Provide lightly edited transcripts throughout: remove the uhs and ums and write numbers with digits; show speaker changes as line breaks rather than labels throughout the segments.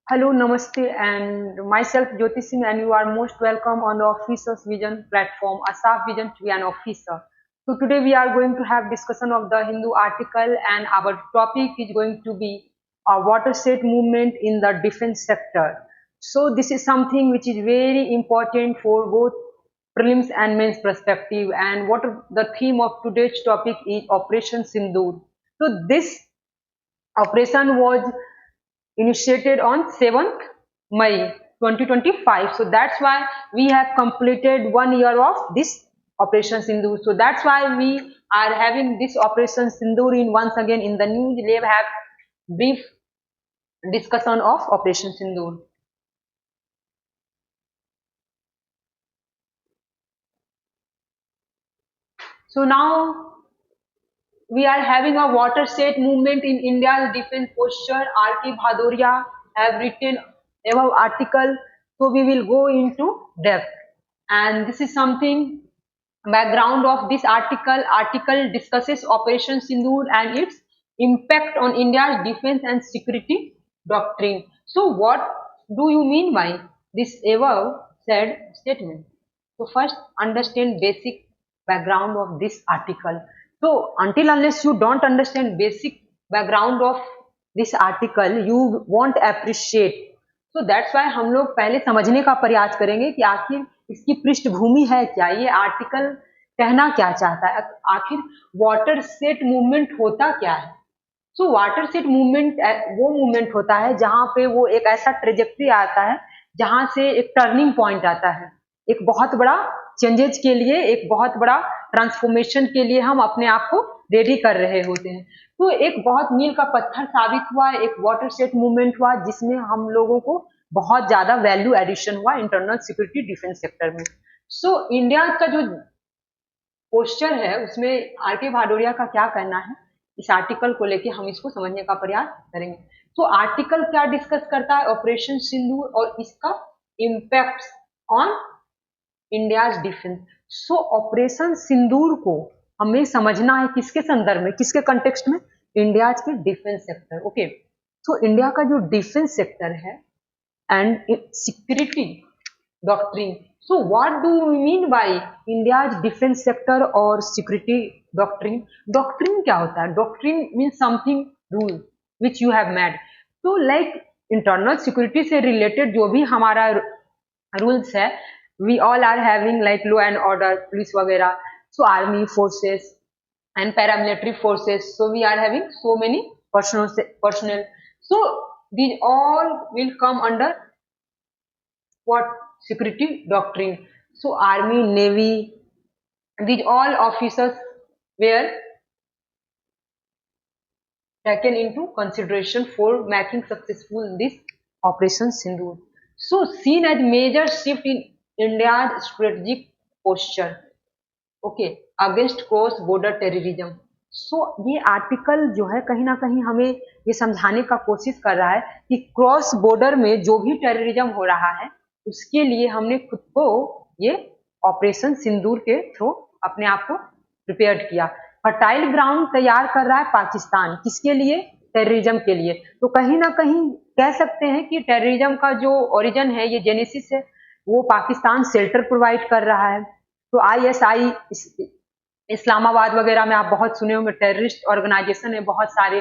Hello, Namaste, and myself Jyoti Singh, and you are most welcome on the Officer's Vision platform, Asaf Vision to be an officer. So today we are going to have discussion of the Hindu article, and our topic is going to be a watershed movement in the defense sector. So this is something which is very important for both prelims and mains perspective. And what the theme of today's topic is Operation Sindoor. So this operation was initiated on 7th May 2025. So that's why we have completed 1 year of this Operation Sindoor. So that's why we are having this Operation Sindoor in once again in the news. We have brief discussion of Operation Sindoor. So now we are having a watershed movement in India's defense posture. R.K. Bhadoria have written above article, so we will go into depth. And this is something background of this article. Article discusses Operation Sindoor and its impact on India's defense and security doctrine. So, what do you mean by this above said statement? So, first understand basic background of this article. So, until unless you don't understand basic background of this article, you won't appreciate. तो that's why हम लोग पहले समझने का प्रयास करेंगे कि आखिर इसकी पृष्ठभूमि है क्या, ये आर्टिकल कहना क्या चाहता है, आखिर वाटर सेट मूवमेंट होता क्या है। सो वाटर सेट मूवमेंट वो मूवमेंट होता है जहां पे वो एक ऐसा ट्रेजेक्ट्री आता है जहां से एक टर्निंग पॉइंट आता है, एक बहुत बड़ा चेंजेज के लिए, एक बहुत बड़ा ट्रांसफॉर्मेशन के लिए हम अपने आप को रेडी कर रहे होते हैं। तो एक बहुत मील का पत्थर साबित हुआ, एक वाटर सेट मूवमेंट हुआ जिसमें हम लोगों को बहुत ज्यादा वैल्यू एडिशन हुआ इंटरनल सिक्योरिटी डिफेंस सेक्टर में। सो इंडिया का जो पोस्चर है उसमें आर.के. भादौरिया का क्या कहना है, इस आर्टिकल को लेके हम इसको समझने का प्रयास करेंगे। तो आर्टिकल क्या डिस्कस करता है, ऑपरेशन सिंदूर और इसका impact on India's defence. So operation Sindoor को हमें समझना है किसके संदर्भ में, किसके कंटेक्स्ट में, इंडियाज के डिफेंस सेक्टर। ओके, तो इंडिया का जो डिफेंस सेक्टर है and security doctrine. So what do we mean by India's defence sector और सिक्योरिटी डॉक्ट्रिन? डॉक्ट्रिन क्या होता है? Doctrine mean something rule which you have made. तो लाइक इंटरनल सिक्योरिटी से रिलेटेड जो भी हमारा रूल्स है, we all are having like law and order, police वगैरह, so army forces and paramilitary forces, so we are having so many personnel, so these all will come under what? Security doctrine. So army, navy, these all officers were taken into consideration for making successful this operation Sindoor. So seen as major shift in India's strategic posture, okay, against cross border terrorism. सो ये article जो है कहीं ना कहीं हमें ये समझाने का कोशिश कर रहा है कि क्रॉस बॉर्डर में जो भी टेररिज्म हो रहा है उसके लिए हमने खुद को ये ऑपरेशन सिंदूर के थ्रू अपने आप को प्रिपेयर किया। फर्टाइल ग्राउंड तैयार कर रहा है पाकिस्तान, किसके लिए? टेररिज्म के लिए। तो कहीं ना कहीं कह सकते हैं कि टेररिज्म का जो ओरिजिन है, ये जेनेसिस है, वो पाकिस्तान शेल्टर प्रोवाइड कर रहा है। तो आईएसआई, इस्लामाबाद वगैरह में आप बहुत सुने होंगे, टेररिस्ट ऑर्गेनाइजेशन है बहुत सारे।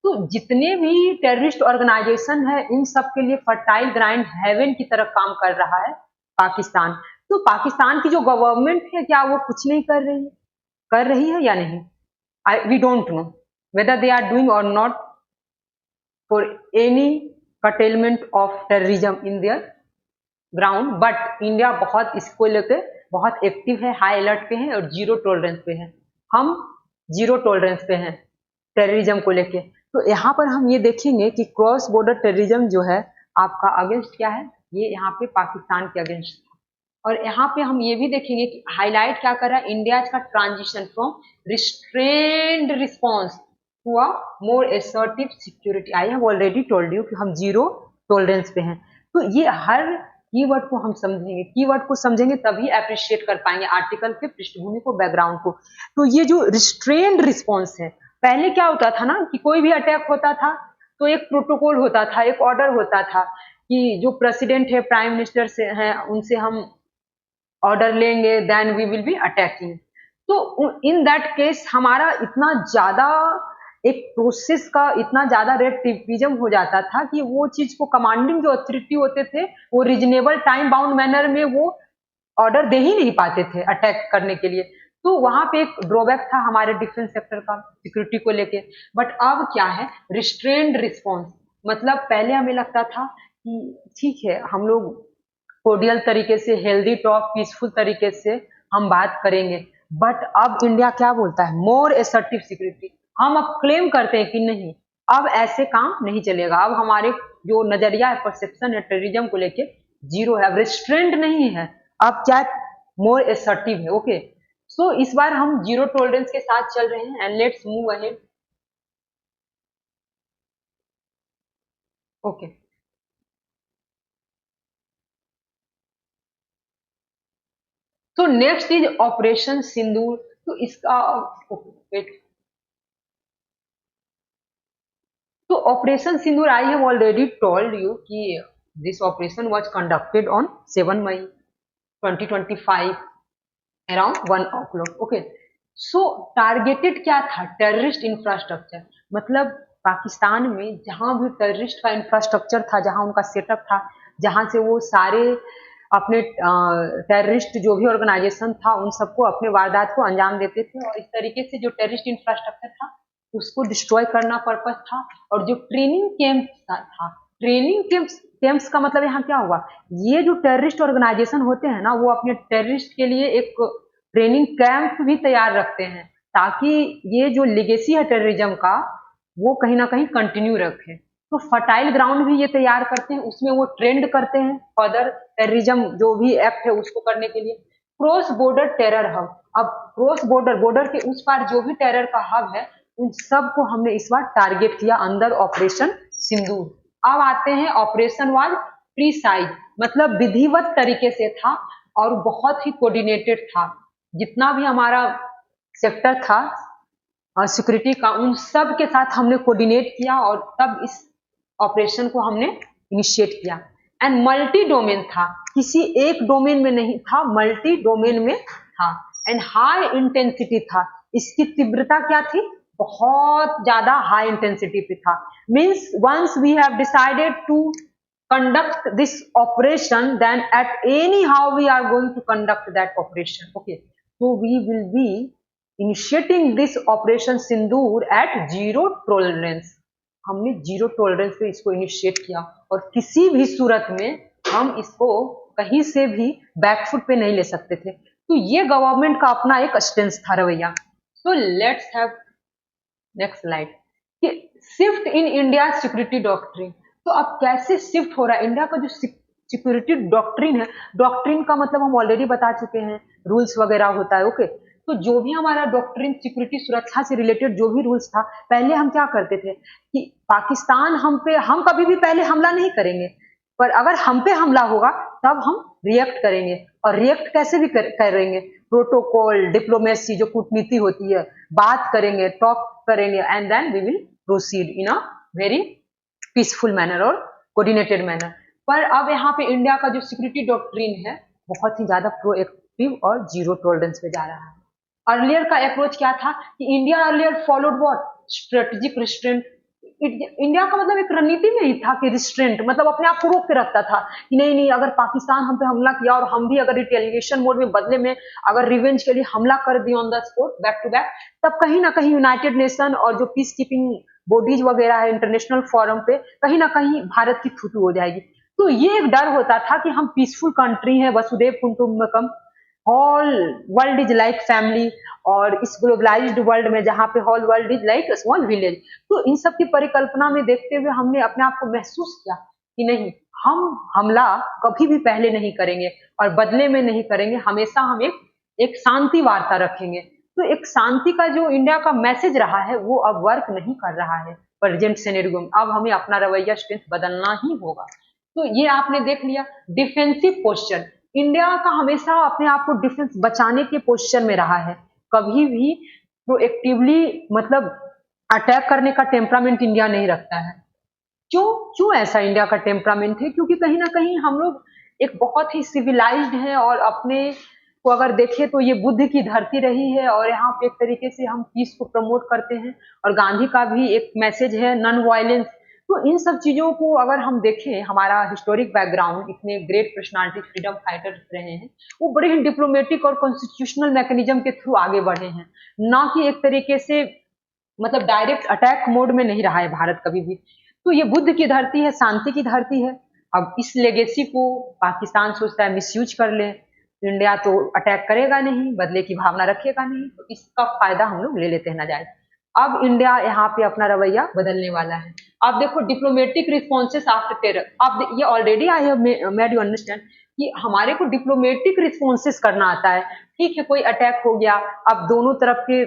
तो जितने भी टेररिस्ट ऑर्गेनाइजेशन है इन सब के लिए फर्टाइल ग्राउंड हेवन की तरह काम कर रहा है पाकिस्तान। तो पाकिस्तान की जो गवर्नमेंट है क्या वो कुछ नहीं कर रही है या नहीं? We don't know whether they are doing or not for any curtailment of terrorism in their ground, but India बहुत इसको लेकर बहुत एक्टिव है, हाई अलर्ट पे है और जीरो टॉलरेंस पे है। हम जीरो टॉलरेंस पे हैं टेररिज्म को लेके। तो यहाँ पर हम ये देखेंगे कि क्रॉस बॉर्डर टेररिज्म जो है आपका अगेंस्ट क्या है, ये यहाँ पे पाकिस्तान के अगेंस्ट। और यहाँ पे हम ये भी देखेंगे कि हाईलाइट क्या कर रहा है, इंडिया का transition from restrained response to a more assertive security. I have already told you कि हम जीरो टॉलरेंस पे हैं। तो ये हर कीवर्ड को हम समझेंगे, कीवर्ड को समझेंगे तभी अप्रिशिएट कर पाएंगे आर्टिकल के पृष्ठभूमि को, बैकग्राउंड को। तो ये जो रिस्ट्रेन्ड रिस्पॉन्स है, पहले क्या होता था ना कि कोई भी अटैक होता था तो एक प्रोटोकॉल होता था, एक ऑर्डर होता था कि जो प्रेसिडेंट है, प्राइम मिनिस्टर से हैं, उनसे हम ऑर्डर लेंगे, then we will be attacking. तो इन दैट केस हमारा इतना ज्यादा एक प्रोसेस का इतना ज्यादा रेटिज्म हो जाता था कि वो चीज को कमांडिंग जो अथॉरिटी होते थे वो रीजनेबल टाइम बाउंड मैनर में वो ऑर्डर दे ही नहीं पाते थे अटैक करने के लिए। तो वहां पे एक ड्रॉबैक था हमारे डिफेंस सेक्टर का सिक्योरिटी को लेके। बट अब क्या है, रिस्ट्रेन्ड रिस्पॉन्स। मतलब पहले हमें लगता था कि ठीक है, हम लोग कोडियल तरीके से, हेल्दी टॉक, पीसफुल तरीके से हम बात करेंगे। बट अब इंडिया क्या बोलता है, मोर एसर्टिव सिक्योरिटी। हम अब क्लेम करते हैं कि नहीं, अब ऐसे काम नहीं चलेगा। अब हमारे जो नजरिया है, परसेप्शन है टेररिज्म को लेके, जीरो है, अब रिस्ट्रेंट नहीं है, अब क्या मोर एसर्टिव है। ओके, सो इस बार हम जीरो टॉलरेंस के साथ चल रहे हैं and let's move ahead. Okay, तो नेक्स्ट इज ऑपरेशन सिंदूर। तो इसका वेट, तो operation Sindoor I have already told you कि this operation was conducted on 7 May 2025 around 1 o'clock। Okay, so targeted क्या था, टेररिस्ट इंफ्रास्ट्रक्चर। मतलब पाकिस्तान में जहां भी टेररिस्ट का इंफ्रास्ट्रक्चर था, जहां उनका सेटअप था, जहां से वो सारे अपने टेररिस्ट जो भी ऑर्गेनाइजेशन था उन सबको अपने वारदात को अंजाम देते थे। और इस तरीके से जो टेररिस्ट इंफ्रास्ट्रक्चर था उसको डिस्ट्रॉय करना पर्पस था। और जो ट्रेनिंग कैंप था, ट्रेनिंग कैंप्स का मतलब यहाँ क्या हुआ, ये जो टेररिस्ट ऑर्गेनाइजेशन होते हैं ना, वो अपने टेररिस्ट के लिए एक ट्रेनिंग कैंप भी तैयार रखते हैं ताकि ये जो लेगेसी है टेररिज्म का वो कहीं ना कहीं कंटिन्यू रखे। तो फर्टाइल ग्राउंड भी ये तैयार करते हैं, उसमें वो ट्रेंड करते हैं फर्दर टेररिज्म जो भी एक्ट है उसको करने के लिए। क्रॉस बॉर्डर टेरर हब, अब क्रॉस बॉर्डर, बॉर्डर के उस पार जो भी टेरर का हब है उन सबको हमने इस बार टारगेट किया अंदर ऑपरेशन सिंदूर। अब आते हैं ऑपरेशन वाज प्रीसाइज, मतलब विधिवत तरीके से था और बहुत ही कोऑर्डिनेटेड था। जितना भी हमारा सेक्टर था सिक्योरिटी का, उन सब के साथ हमने कोऑर्डिनेट किया और तब इस ऑपरेशन को हमने इनिशिएट किया। एंड मल्टी डोमेन था, किसी एक डोमेन में नहीं था, मल्टी डोमेन में था। एंड हाई इंटेंसिटी था, इसकी तीव्रता क्या थी, बहुत ज्यादा हाई इंटेंसिटी पे था। Means once we have decided to conduct this operation, then at anyhow we are going to conduct that operation। Okay, so we will be initiating this operation Sindoor at zero tolerance। हमने zero tolerance पे इसको initiate किया और किसी भी सूरत में हम इसको कहीं से भी बैकफुट पे नहीं ले सकते थे। तो ये गवर्नमेंट का अपना एक स्टेंस था, रवैया। So let's have next slide कि shift in India security doctrine. तो अब कैसे शिफ्ट हो रहा है इंडिया का जो सिक्योरिटी डॉक्ट्रिन है। डॉक्ट्रिन का मतलब हम ऑलरेडी बता चुके हैं, रूल्स वगैरह होता है। ओके, तो जो भी हमारा डॉक्ट्रिन सिक्योरिटी सुरक्षा से रिलेटेड जो भी रूल्स था, पहले हम क्या करते थे कि पाकिस्तान हम पे, हम कभी भी पहले हमला नहीं करेंगे, पर अगर हम पे हमला होगा तब हम रिएक्ट करेंगे। और रिएक्ट कैसे भी करेंगे, प्रोटोकॉल, डिप्लोमेसी, जो कूटनीति होती है, बात करेंगे, टॉक करेंगे and then we will proceed in a very peaceful manner और कोऑर्डिनेटेड मैनर। पर अब यहाँ पे इंडिया का जो सिक्योरिटी डॉक्ट्रिन है बहुत ही ज्यादा प्रोएक्टिव और जीरो टॉलरेंस पे जा रहा है। अर्लियर का अप्रोच क्या था कि India earlier followed what, strategic restraint. India का मतलब एक रणनीति में ही था कि रिस्ट्रेंट मतलब अपने आप को रोक के रखता था कि नहीं नहीं, अगर पाकिस्तान हम पे हमला किया और हम भी अगर रिटेलिएशन मोड में, बदले में अगर रिवेंज के लिए हमला कर दिया on the spot back to back, तब कहीं ना कहीं यूनाइटेड नेशन और जो पीस कीपिंग बॉडीज वगैरह है इंटरनेशनल फोरम पे, कहीं ना कहीं भारत की थूथू हो जाएगी। तो ये एक डर होता था कि हम पीसफुल कंट्री है, वसुदेव कुटुंबकम, all world is like family. और इस ग्लोबलाइज्ड वर्ल्ड में जहाँ पे whole world is like small village, तो इन सब की परिकल्पना में देखते हुए हमने अपने आप को महसूस किया कि नहीं, हम हमला कभी भी पहले नहीं करेंगे और बदले में नहीं करेंगे, हमेशा हम एक शांति वार्ता रखेंगे। तो एक शांति का जो इंडिया का मैसेज रहा है वो अब वर्क नहीं कर रहा है प्रेजेंट सिनेरियो में। अब हमें अपना रवैया स्ट्रेंथ बदलना ही होगा। तो ये आपने देख लिया डिफेंसिव पोस्चर। इंडिया का हमेशा अपने आप को डिफेंस बचाने के पोस्चर में रहा है, कभी भी प्रोएक्टिवली मतलब अटैक करने का टेम्परामेंट इंडिया नहीं रखता है। क्यों क्यों ऐसा इंडिया का टेम्परामेंट है? क्योंकि कहीं ना कहीं हम लोग एक बहुत ही सिविलाइज्ड है, और अपने को अगर देखें तो ये बुद्ध की धरती रही है, और यहाँ पे एक तरीके से हम पीस को प्रमोट करते हैं, और गांधी का भी एक मैसेज है नॉन वायलेंस। तो इन सब चीजों को अगर हम देखें, हमारा हिस्टोरिक बैकग्राउंड, इतने ग्रेट पर्सनालिटी फ्रीडम फाइटर्स रहे हैं, वो बड़े ही डिप्लोमेटिक और कॉन्स्टिट्यूशनल मैकेनिज्म के थ्रू आगे बढ़े हैं, ना कि एक तरीके से मतलब डायरेक्ट अटैक मोड में नहीं रहा है भारत कभी भी। तो ये बुद्ध की धरती है, शांति की धरती है। अब इस लेगेसी को पाकिस्तान सोचता है मिसयूज कर ले, तो इंडिया तो अटैक करेगा नहीं, बदले की भावना रखेगा नहीं, तो इसका फायदा हम लोग ले लेते हैं नाजायज। अब इंडिया यहाँ पे अपना रवैया बदलने वाला है। अब देखो डिप्लोमेटिक रिस्पॉन्सेस आफ्टर टेरर, अब ये already I have made you understand कि हमारे को डिप्लोमेटिक रिस्पॉन्सेस करना आता है। ठीक है, कोई अटैक हो गया, अब दोनों तरफ के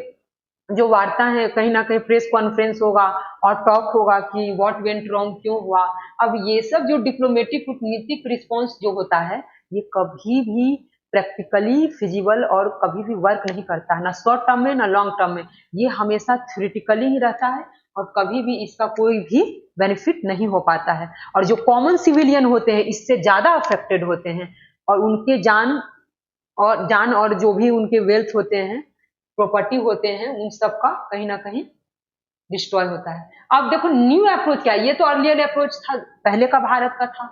जो वार्ता है, कहीं ना कहीं प्रेस कॉन्फ्रेंस होगा और टॉक होगा कि व्हाट वेंट रॉन्ग, क्यों हुआ। अब ये सब जो डिप्लोमेटिक कूटनीतिक रिस्पॉन्स जो होता है, ये कभी भी प्रैक्टिकली फिजिबल और कभी भी वर्क नहीं करता है, ना शॉर्ट टर्म में ना लॉन्ग टर्म में। ये हमेशा थ्योरेटिकली ही रहता है, और कभी भी इसका कोई भी बेनिफिट नहीं हो पाता है। और जो कॉमन सिविलियन होते हैं इससे ज्यादा अफेक्टेड होते हैं, और उनके जान और जो भी उनके वेल्थ होते हैं, प्रॉपर्टी होते हैं, उन सब का कहीं ना कहीं डिस्ट्रॉय होता है। अब देखो न्यू अप्रोच क्या है, ये तो अर्लियर अप्रोच था, पहले का भारत का था।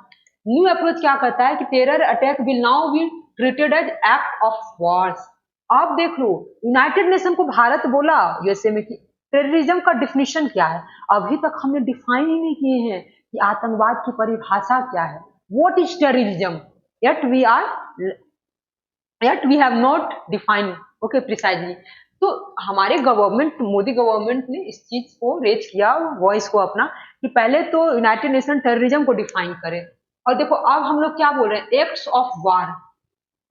न्यू अप्रोच क्या कहता है कि terror attack will now be treated as act of wars. आप देख लो, यूनाइटेड नेशन को भारत बोला यूएसए में कि टेररिज्म का डिफिनीशन क्या है। अभी तक हमने डिफाइन ही नहीं किए हैं कि आतंकवाद की परिभाषा क्या है, what is terrorism. yet we are yet we have not defined okay precisely। तो हमारे गवर्नमेंट, मोदी गवर्नमेंट ने इस चीज को रेज किया, वॉइस को अपना, कि पहले तो यूनाइटेड नेशन टेररिज्म को डिफाइन करे। और देखो अब हम लोग क्या बोल रहे हैं, एक्ट्स ऑफ वार।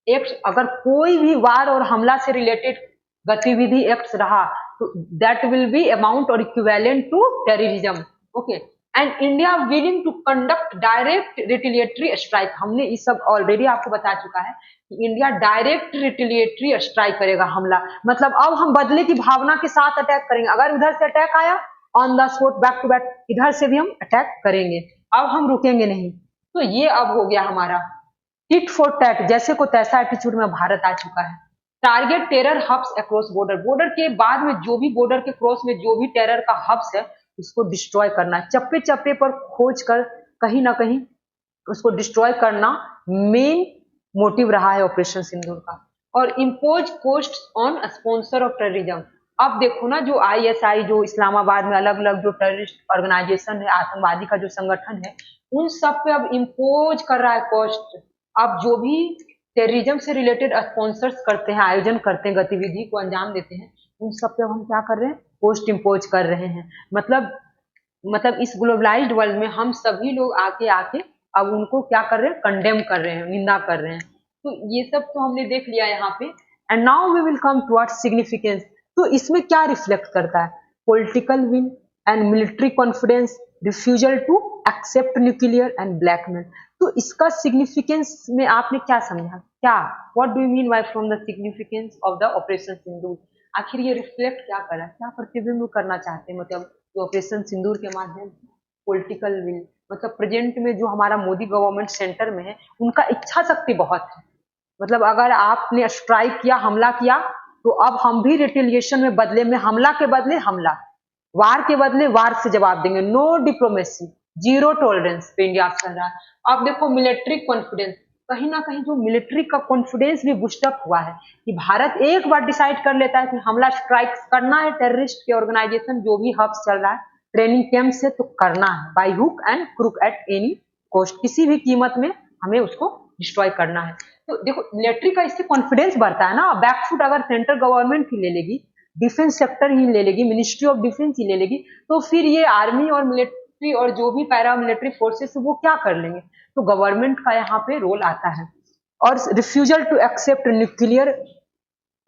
एक्ट, अगर कोई भी वार और हमला से रिलेटेड गतिविधि एक्ट्स रहा, तो दैट विल बी अमाउंट और equivalent to terrorism. Okay, and India willing to conduct direct retaliatory strike. हमने ये सब ऑलरेडी आपको बता चुका है कि इंडिया डायरेक्ट रिटेलिएटरी स्ट्राइक करेगा, हमला। मतलब अब हम बदले की भावना के साथ अटैक करेंगे। अगर उधर से अटैक आया, on the spot back to back इधर से भी हम अटैक करेंगे। अब हम रुकेंगे नहीं। तो ये अब हो गया हमारा टिट फॉर टैट, जैसे को तैसा एटीट्यूड में भारत आ चुका है। Target terror hubs across border, border के बाद में जो भी बॉर्डर के क्रॉस में जो भी टेरर का हब्स है उसको डिस्ट्रॉय करना, चप्पे चप्पे पर खोज कर कहीं ना कहीं उसको डिस्ट्रॉय करना मेन मोटिव रहा है ऑपरेशन सिंदूर का। और impose cost on sponsor of terrorism. अब देखो ना, जो आईएसआई, जो इस्लामाबाद में अलग अलग जो टेररिस्ट ऑर्गेनाइजेशन है, आतंकवादी का जो संगठन है, उन सब पे अब इम्पोज कर रहा है कॉस्ट। अब जो भी टेररिज्म से रिलेटेड स्पॉन्सर्स करते हैं, आयोजन करते हैं, गतिविधि को अंजाम देते हैं, उन सब पे हम क्या कर रहे हैं, कॉस्ट इम्पोज कर रहे हैं। मतलब इस ग्लोबलाइज्ड वर्ल्ड में हम सभी लोग आके आके अब उनको क्या कर रहे हैं, कंडेम कर रहे हैं, निंदा कर रहे हैं। तो ये सब तो हमने देख लिया यहाँ पे। And now we will come towards significance. तो इसमें क्या रिफ्लेक्ट करता है, political will and military confidence, refusal to accept nuclear and blackmail. तो इसका सिग्निफिकेंस में आपने क्या समझा, क्या, what do you mean by from the significance of the operation Sindoor. आखिर ये रिफ्लेक्ट क्या कर रहा है, क्या प्रतिबिंब करना चाहते हैं, मतलब ऑपरेशन सिंदूर के माध्यम से। पॉलिटिकल विल, मतलब प्रेजेंट में जो हमारा मोदी गवर्नमेंट सेंटर में है, उनका इच्छा शक्ति बहुत है। मतलब अगर आपने स्ट्राइक किया, हमला किया, तो अब हम भी रिटेलिएशन में, बदले में, हमला के बदले हमला, वार के बदले वार से जवाब देंगे। नो डिप्लोमेसी, जीरो टॉलरेंस पे इंडिया चल रहा है। अब देखो मिलिट्री कॉन्फिडेंस, कहीं ना कहीं जो मिलिट्री का कॉन्फिडेंस भी बूस्टअप हुआ है कि भारत एक बार डिसाइड कर लेता है कि हमला स्ट्राइक करना है, टेररिस्ट के ऑर्गेनाइजेशन जो भी हब्स चल रहा है, ट्रेनिंग कैंप से, तो करना है by hook and crook at any cost, किसी भी कीमत में हमें उसको डिस्ट्रॉय करना है। तो देखो मिलिट्री का इससे कॉन्फिडेंस बढ़ता है ना। बैकफुट अगर सेंट्रल गवर्नमेंट ही ले लेगी, डिफेंस सेक्टर ही ले लेगी, मिनिस्ट्री ऑफ डिफेंस ही ले लेगी, तो फिर ये आर्मी और मिलिट्री और जो भी पैरा मिलिट्री फोर्सेस वो क्या कर लेंगे। तो गवर्नमेंट का यहाँ पे रोल आता है। और refusal to accept nuclear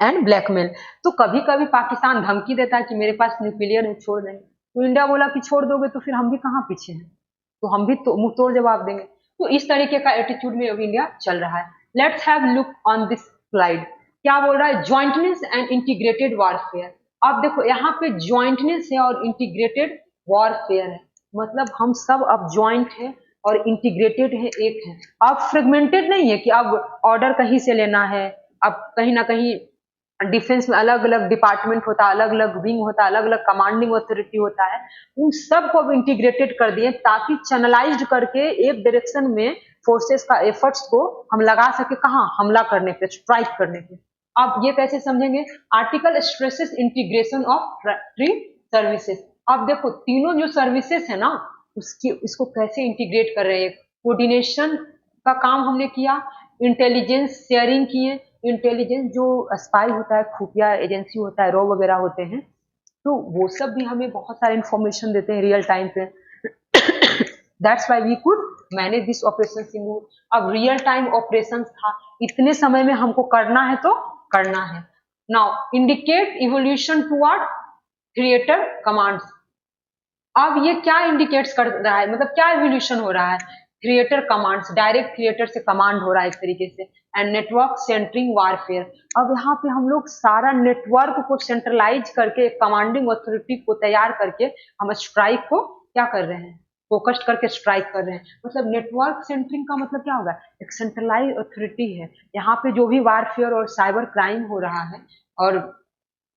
and blackmail, तो कभी कभी पाकिस्तान धमकी देता है कि मेरे पास न्यूक्लियर है, छोड़ देंगे। तो इंडिया बोला कि छोड़ दोगे तो फिर हम भी कहाँ पीछे हैं, तो हम भी तो मुंह तोड़ जवाब देंगे। तो इस तरीके का एटीट्यूड में अब इंडिया चल रहा है। Let's have look on this slide. क्या बोल रहा है, ज्वाइंटनेस एंड इंटीग्रेटेड वॉरफेयर। अब देखो यहाँ पे ज्वाइंटनेस है और इंटीग्रेटेड वॉरफेयर है। मतलब हम सब अब ज्वाइंट हैं और इंटीग्रेटेड है, एक है। अब फ्रेगमेंटेड नहीं है कि अब ऑर्डर कहीं से लेना है, अब कहीं ना कहीं डिफेंस में अलग अलग डिपार्टमेंट होता है, अलग अलग विंग होता है, अलग अलग कमांडिंग ऑथोरिटी होता है। उन सब को अब इंटीग्रेटेड कर दिए ताकि चैनलाइज्ड करके एक डायरेक्शन में फोर्सेस का एफर्ट्स को हम लगा सके, कहाँ, हमला करने पे, स्ट्राइक करने पे। अब ये कैसे समझेंगे? Article stresses integration of three services. अब देखो तीनों जो सर्विसेज है ना, उसकी इसको कैसे इंटीग्रेट कर रहे हैं। कोऑर्डिनेशन का काम हमने किया, इंटेलिजेंस शेयरिंग किए। इंटेलिजेंस जो स्पाई होता है, खुफिया एजेंसी होता है, रॉ वगैरह होते हैं, तो वो सब भी हमें बहुत सारे इंफॉर्मेशन देते हैं रियल टाइम पे। That's why we could manage this operation Sindoor. अब रियल टाइम ऑपरेशन था, इतने समय में हमको करना है तो करना है। Now indicate evolution toward creator commands. अब ये क्या इंडिकेट्स कर रहा है, मतलब क्या इवोल्यूशन हो रहा है? क्रिएटर कमांड्स, डायरेक्ट क्रिएटर से कमांड हो रहा है एक तरीके से। And network centering warfare. अब यहाँ पे हम लोग सारा नेटवर्क को सेंट्रलाइज करके कमांडिंग ऑथोरिटी को तैयार करके हम स्ट्राइक को क्या कर रहे हैं, फोकस्ड करके स्ट्राइक कर रहे हैं। मतलब नेटवर्क सेंटरिंग का मतलब क्या होगा? एक सेंट्रलाइज ऑथोरिटी है यहाँ पे, जो भी वारफेयर और साइबर क्राइम हो रहा है और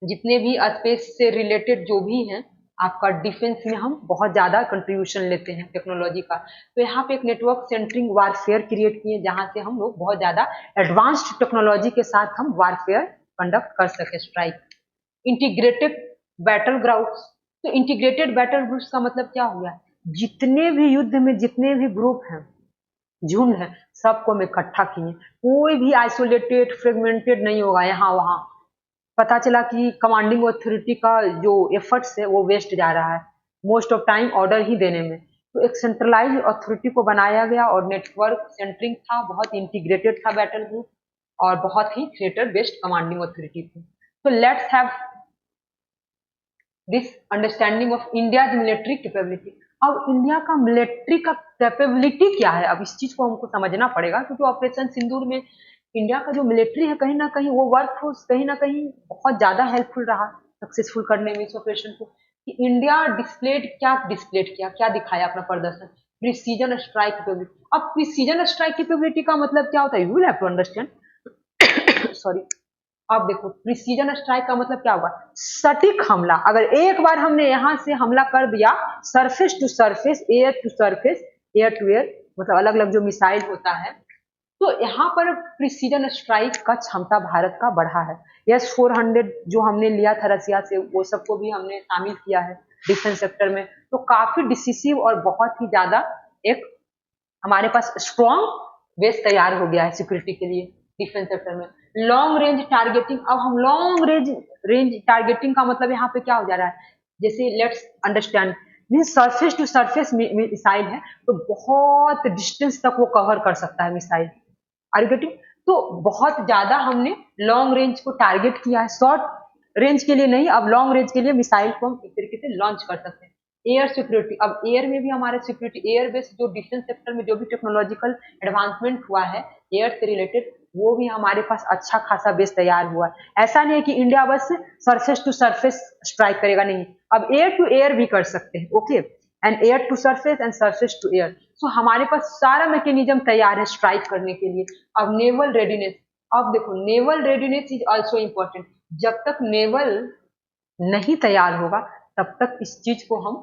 जितने भी स्पेस से रिलेटेड जो भी हैं, आपका डिफेंस में हम बहुत ज्यादा कंट्रीब्यूशन लेते हैं टेक्नोलॉजी का। तो यहाँ पे एक नेटवर्क सेंटरिंग वारफेयर क्रिएट किए जहां से हम लोग बहुत ज्यादा एडवांस्ड टेक्नोलॉजी के साथ हम वारफेयर कंडक्ट कर सके, स्ट्राइक। Integrated battle grounds. तो इंटीग्रेटेड बैटल ग्रुप्स का मतलब क्या हो गया? जितने भी युद्ध में जितने भी ग्रुप हैं, झुंड है, सबको हम इकट्ठा किए। कोई भी आइसोलेटेड फ्रेगमेंटेड नहीं होगा यहाँ वहां। पता चला कि कमांडिंग ऑथोरिटी का जो एफर्ट्स है वो वेस्ट जा रहा है मोस्ट ऑफ टाइम ऑर्डर ही देने में। तो एक सेंट्रलाइज अथॉरिटी को बनाया गया और नेटवर्क सेंटरिंग था, बहुत इंटीग्रेटेड था बैटल ग्रुप, और बहुत ही थिएटर बेस्ड कमांडिंग ऑथोरिटी थी। तो let's have this understanding of India military capability. अब इंडिया का मिलिट्री का कैपेबिलिटी क्या है, अब इस चीज को हमको समझना पड़ेगा, क्योंकि ऑपरेशन सिंदूर में इंडिया का जो मिलिट्री है कहीं ना कहीं वो वर्कफोर्स कहीं ना कहीं बहुत ज्यादा हेल्पफुल रहा सक्सेसफुल करने में इस ऑपरेशन को। कि इंडिया डिस्प्लेड किया, क्या दिखाया अपना प्रदर्शन? Precision strike capability. अब प्रिसीजन स्ट्राइक कैपेबिलिटी का मतलब क्या होता है? You will have to understand. Sorry. अब देखो प्रिसीजन स्ट्राइक का मतलब क्या होगा? सटीक हमला। अगर एक बार हमने यहां से हमला कर दिया, surface to surface, air to surface, air to air, मतलब अलग अलग जो मिसाइल होता है, तो यहाँ पर प्रिसीजन स्ट्राइक का क्षमता भारत का बढ़ा है। S-400 जो हमने लिया था रसिया से, वो सबको भी हमने शामिल किया है डिफेंस सेक्टर में। तो काफी डिसिसिव और बहुत ही ज्यादा एक हमारे पास स्ट्रॉन्ग बेस तैयार हो गया है सिक्योरिटी के लिए डिफेंस सेक्टर में। Long range targeting. अब हम लॉन्ग रेंज टारगेटिंग का मतलब यहाँ पे क्या हो जा रहा है? जैसे let's understand, mean surface to surface missile है, तो बहुत डिस्टेंस तक वो कवर कर सकता है मिसाइल। Are you getting? तो बहुत ज्यादा हमने लॉन्ग रेंज को टारगेट किया है, शॉर्ट रेंज के लिए नहीं, अब लॉन्ग रेंज के लिए मिसाइल को हम एक तरीके से लॉन्च कर सकते हैं। Air security. अब एयर में भी हमारे सिक्योरिटी, एयर बेस्ड जो डिफेंस सेक्टर में जो भी टेक्नोलॉजिकल एडवांसमेंट हुआ है एयर से रिलेटेड, वो भी हमारे पास अच्छा खासा बेस तैयार हुआ है। ऐसा नहीं है कि इंडिया बस सरफेस टू सरफेस स्ट्राइक करेगा, नहीं, अब एयर टू एयर भी कर सकते हैं। Okay, and air to surface and surface to air. So हमारे पास सारा मैकेनिज्म तैयार है स्ट्राइक करने के लिए। अब नेवल रेडीनेस। अब देखो naval readiness is also important. जब तक नेवल नहीं तैयार होगा तब तक इस चीज को हम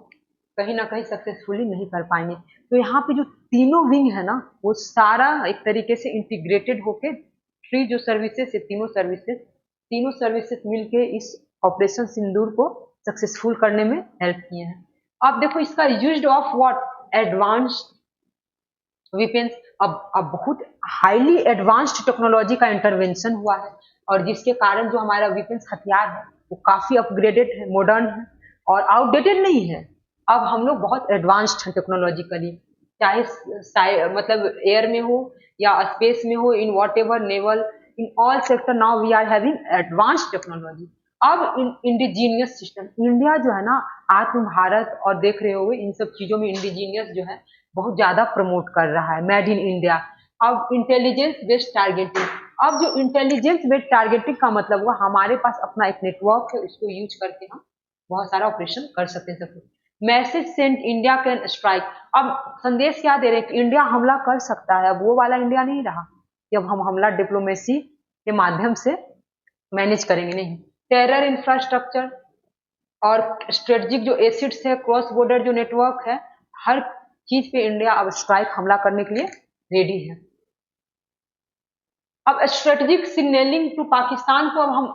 कहीं ना कहीं सक्सेसफुली नहीं कर पाएंगे। तो यहाँ पे जो तीनों विंग है ना, वो सारा एक तरीके से इंटीग्रेटेड होके थ्री जो सर्विसेज है, तीनों सर्विसेज मिलके इस ऑपरेशन सिंदूर को सक्सेसफुल करने में हेल्प किए हैं। अब देखो इसका use of what? Advanced weapons. अब बहुत हाईली एडवांस्ड टेक्नोलॉजी का इंटरवेंशन हुआ है, और जिसके कारण जो हमारा वेपन्स हथियार है वो काफी अपग्रेडेड है, मॉडर्न है, और आउटडेटेड नहीं है। अब हम लोग बहुत एडवांस्ड हैं टेक्नोलॉजिकली, चाहे मतलब एयर में हो या स्पेस में हो, in whatever naval, in all sector now we are having advanced technology. अब इंडिजीनियस सिस्टम, इंडिया जो है ना आत्म भारत और देख रहे हो इन सब चीजों में इंडिजीनियस जो है बहुत ज्यादा प्रमोट कर रहा है, मेड इन इंडिया। अब इंटेलिजेंस बेस्ड टारगेटिंग। अब जो इंटेलिजेंस बेस्ड टारगेटिंग का मतलब हुआ हमारे पास अपना एक नेटवर्क है, उसको यूज करके हम बहुत सारा ऑपरेशन कर सकते हैं। Message sent India can strike. अब संदेश क्या दे रहे हैं कि इंडिया हमला कर सकता है। अब वो वाला इंडिया नहीं रहा कि अब हम हमला डिप्लोमेसी के माध्यम से मैनेज करेंगे, नहीं। टेरर इंफ्रास्ट्रक्चर और स्ट्रेटेजिक जो एसिड्स है, क्रॉस बॉर्डर जो नेटवर्क है, हर चीज पे इंडिया अब स्ट्राइक हमला करने के लिए रेडी है। अब स्ट्रेटेजिक सिग्नलिंग टू पाकिस्तान को अब हम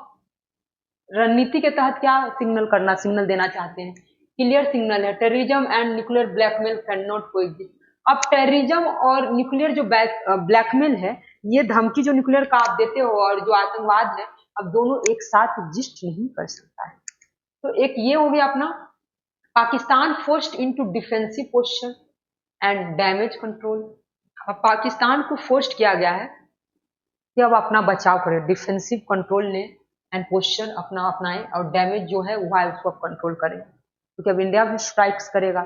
रणनीति के तहत क्या सिग्नल देना चाहते हैं। क्लियर सिग्नल है, terrorism and nuclear blackmail can not coexist. अब टेररिज्म और न्यूक्लियर जो ब्लैकमेल है, ये धमकी जो न्यूक्लियर का आप देते हो और जो आतंकवाद है, अब दोनों एक साथ एग्जिस्ट नहीं कर सकता है। तो एक ये हो गया अपना Pakistan forced into defensive posture and damage control. अब पाकिस्तान को फोर्स्ड किया गया है कि अब अपना बचाव करे, डिफेंसिव कंट्रोल ले एंड पोस्चर अपना अपनाए और डैमेज जो है वह उसको कंट्रोल करे, क्योंकि अब इंडिया भी स्ट्राइक्स करेगा।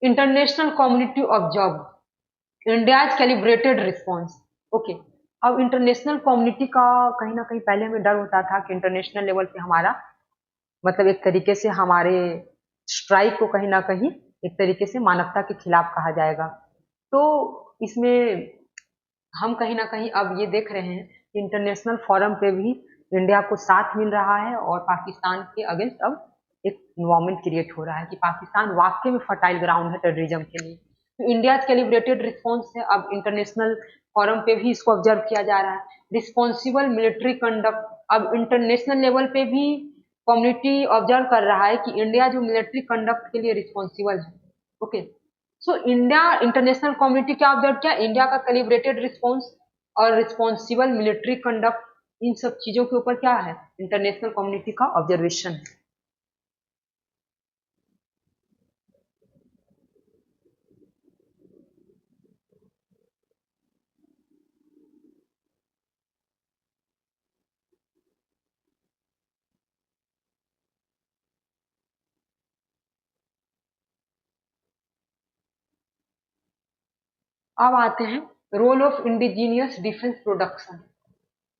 International community observe India's calibrated response. Okay, अब इंटरनेशनल कम्युनिटी का कहीं ना कहीं पहले हमें डर होता था कि इंटरनेशनल लेवल पे हमारा मतलब एक तरीके से हमारे स्ट्राइक को कहीं ना कहीं एक तरीके से मानवता के खिलाफ कहा जाएगा। तो इसमें हम कहीं ना कहीं अब ये देख रहे हैं कि इंटरनेशनल फोरम पे भी इंडिया को साथ मिल रहा है और पाकिस्तान के अगेंस्ट अब एक इन्वायरमेंट क्रिएट हो रहा है कि पाकिस्तान वाकई में फर्टाइल ग्राउंड है टेररिज्म के लिए। तो इंडिया कैलिब्रेटेड रिस्पॉन्स है, अब इंटरनेशनल फोरम पे भी इसको ऑब्जर्व किया जा रहा है। रिस्पॉन्सिबल मिलिट्री कंडक्ट, अब इंटरनेशनल लेवल पे भी कम्युनिटी ऑब्जर्व कर रहा है कि इंडिया जो मिलिट्री कंडक्ट के लिए रिस्पॉन्सिबल है। Okay, so India international community क्या ऑब्जर्व किया, इंडिया का कैलिब्रेटेड रिस्पॉन्स और रिस्पॉन्सिबल मिलिट्री कंडक्ट, इन सब चीजों के ऊपर क्या है, इंटरनेशनल कम्युनिटी का ऑब्जर्वेशन है। अब आते हैं role of indigenous defence production.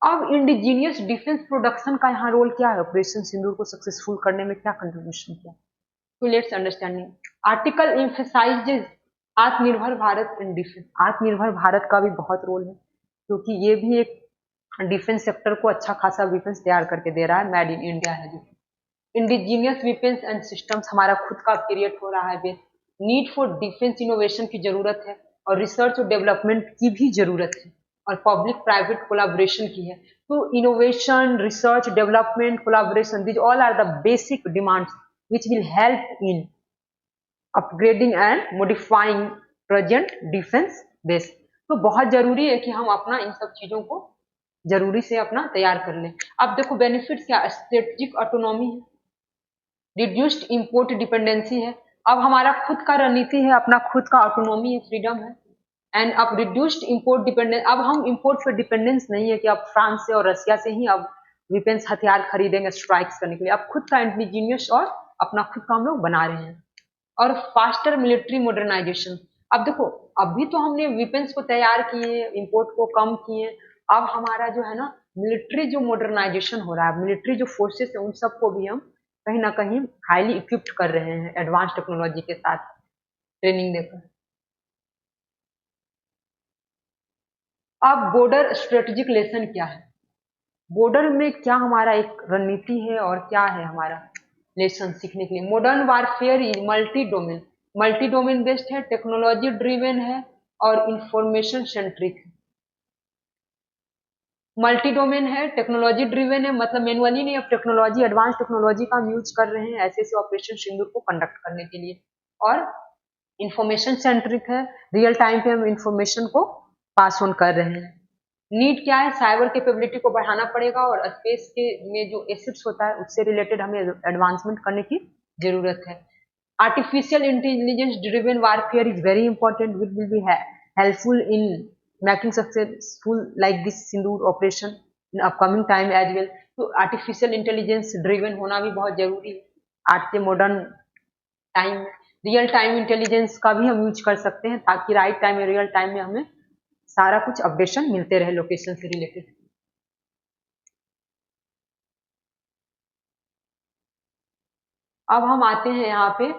अब इंडिजीनियस डिफेंस प्रोडक्शन का यहाँ रोल क्या है, ऑपरेशन सिंदूर को सक्सेसफुल करने में क्या कंट्रीब्यूशन किया। तो लेट्स अंडरस्टैंडिंग आर्टिकल एम्फसाइजेज आत्मनिर्भर भारत इन डिफेंस। आत्मनिर्भर भारत का भी बहुत रोल है, क्योंकि ये भी एक डिफेंस सेक्टर को अच्छा खासा डिफेंस तैयार करके दे रहा है, मेड इन इंडिया है जो। इंडिजीनियस डिफेंस एंड सिस्टम्स, हमारा खुद का क्रिएट हो रहा है base. Need for defence innovation की जरूरत है और रिसर्च और डेवलपमेंट की भी जरूरत है और पब्लिक प्राइवेट कोलाबोरेशन की है। तो innovation, research, development, collaboration, these all are the basic demands which will help in upgrading and modifying present defense base। तो बहुत जरूरी है कि हम अपना इन सब चीजों को जरूरी से अपना तैयार कर लें। अब देखो बेनिफिट्स क्या, स्ट्रेटेजिक ऑटोनॉमी है, रिड्यूस्ड इंपोर्ट डिपेंडेंसी है। अब हमारा खुद का रणनीति है, अपना खुद का ऑटोनॉमी है, फ्रीडम है। एंड अब रिड्यूस्ड इंपोर्ट डिपेंडेंस, अब हम इंपोर्ट पे डिपेंडेंस नहीं है कि अब फ्रांस से और रशिया से ही अब वेपन्स हथियार खरीदेंगे स्ट्राइक्स करने के लिए। अब खुद का इंडिजीनियस और अपना खुद का हम लोग बना रहे हैं। और फास्टर मिलिट्री मॉडर्नाइजेशन, अब देखो अभी तो हमने वेपन्स को तैयार किए, इंपोर्ट को कम किए, अब हमारा जो है ना मिलिट्री जो मॉडर्नाइजेशन हो रहा है, मिलिट्री जो फोर्सेस है उन सबको भी हम कहीं ना कहीं हाईली इक्विप्ड कर रहे हैं एडवांस टेक्नोलॉजी के साथ ट्रेनिंग देकर। अब बॉर्डर स्ट्रेटेजिक लेसन क्या है, बॉर्डर में क्या हमारा एक रणनीति है और क्या है हमारा लेसन सीखने के लिए। Modern warfare is multi domain based है, टेक्नोलॉजी ड्रिवन है और इंफॉर्मेशन सेंट्रिक है। मल्टी डोमेन है, टेक्नोलॉजी ड्रिवन है, मतलब मैनुअली नहीं, अब टेक्नोलॉजी, एडवांस टेक्नोलॉजी का हम यूज कर रहे हैं ऐसे ऐसे ऑपरेशन सिंदूर को कंडक्ट करने के लिए। और इंफॉर्मेशन सेंट्रिक है, रियल टाइम पे हम इंफॉर्मेशन को पास ऑन कर रहे हैं। नीड क्या है, साइबर कैपेबिलिटी को बढ़ाना पड़ेगा और स्पेस के में जो एसिड्स होता है उससे रिलेटेड हमें एडवांसमेंट करने की जरूरत है। Artificial intelligence driven warfare is very important, which will be helpful in making successful like this Sindoor operation in upcoming time as well. तो आर्टिफिशियल इंटेलिजेंस ड्रिवन होना भी बहुत जरूरी है आज के मॉडर्न टाइम में। रियल टाइम इंटेलिजेंस का भी हम यूज कर सकते हैं ताकि राइट टाइम में, रियल टाइम में हमें सारा कुछ अपडेशन मिलते रहे लोकेशन से रिलेटेड। अब हम आते हैं यहाँ पे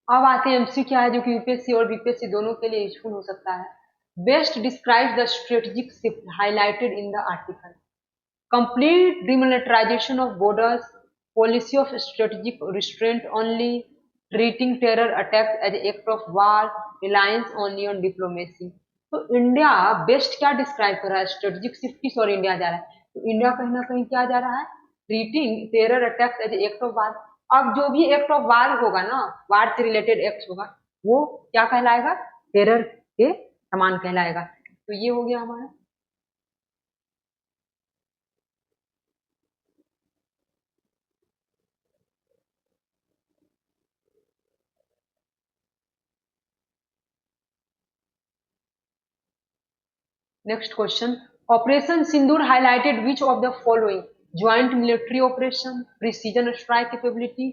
अब आते हैं एमसी क्या है जो कि यूपीएससी और बीपीएससी दोनों के लिए यूजफुल हो सकता है। Best describe the strategic shift highlighted in the article. Complete demilitarisation of borders, policy of strategic restraint only, treating terror attacks as act of war, reliance only on diplomacy. तो India best क्या describe कर रहा है, strategic shift किस और India जा रहा है, तो इंडिया कहीं ना कहीं क्या जा रहा है, treating terror attacks as act of war. अब जो भी एक्ट ऑफ वार होगा ना, वार से रिलेटेड एक्ट होगा, वो क्या कहलाएगा, टेरर के समान कहलाएगा। तो ये हो गया हमारा। Next question. Operation Sindoor highlighted which of the following: joint military operation, precision strike capability,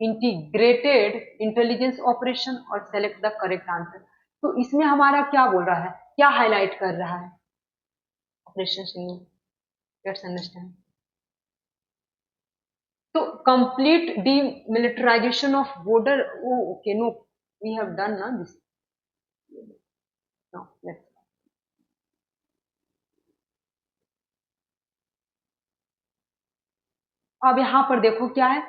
integrated intelligence operation, और select the correct answer। तो इसमें हमारा क्या बोल रहा है, क्या हाईलाइट कर रहा है ऑपरेशन सिंदूर, लेट्स अंडरस्टैंड। तो complete demilitarisation of border, okay no, we have done ना दिस, नो लेट्स। अब यहाँ पर देखो क्या है,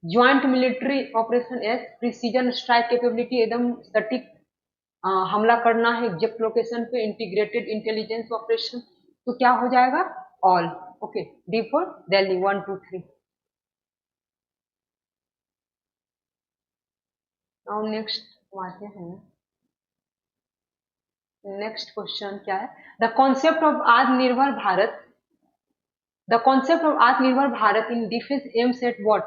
joint military operations, precision strike capability, एकदम सटीक हमला करना है एग्जैक्ट लोकेशन पे, इंटीग्रेटेड इंटेलिजेंस ऑपरेशन, तो क्या हो जाएगा, all. Okay, D for Delhi, 1 2 3। Now next आते हैं, नेक्स्ट क्वेश्चन क्या है, द कॉन्सेप्ट ऑफ आत्मनिर्भर भारत, द कॉन्सेप्ट ऑफ आत्मनिर्भर Bharat in defence aims at what.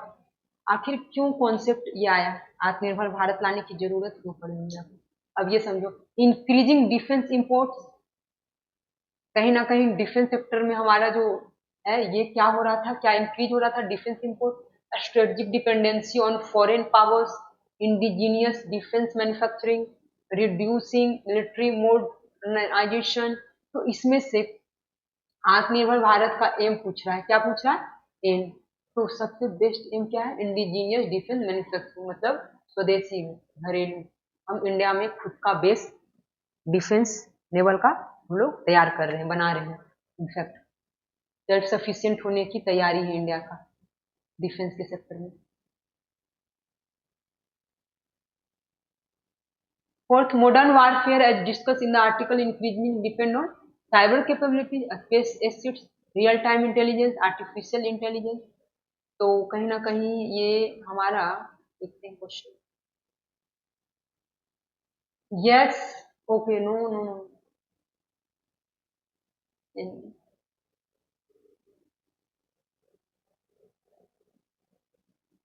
आखिर क्यों कॉन्सेप्ट ये आया, आत्मनिर्भर भारत लाने की जरूरत क्यों पड़ी इंडिया को। अब ये समझो, इंक्रीजिंग डिफेंस इंपोर्ट्स, कहीं ना कहीं डिफेंस सेक्टर में हमारा जो है ये क्या हो रहा था, क्या इंक्रीज हो रहा था, defence import. Strategic dependency on foreign powers, indigenous defence manufacturing, reducing military modernisation. तो इसमें से आत्मनिर्भर भारत का एम पूछ रहा है, क्या पूछ रहा है, एम। तो सबसे बेस्ट एम क्या है, इंडिजीनियस डिफेंस मैन्युफैक्चरिंग, मतलब स्वदेशी घरेलू, हम इंडिया में खुद का बेस डिफेंस लेवल का हम लोग तैयार कर रहे हैं, बना रहे हैं। इनफैक्ट सेल्फ सफिशिएंट होने की तैयारी है इंडिया का डिफेंस के सेक्टर में। Fourth, modern warfare as discuss in the article increasing depend on cyber capability, space assets, real time intelligence, artificial intelligence. तो कहीं ना कहीं ये हमारा, देखते हैं question, yes, okay, no no no,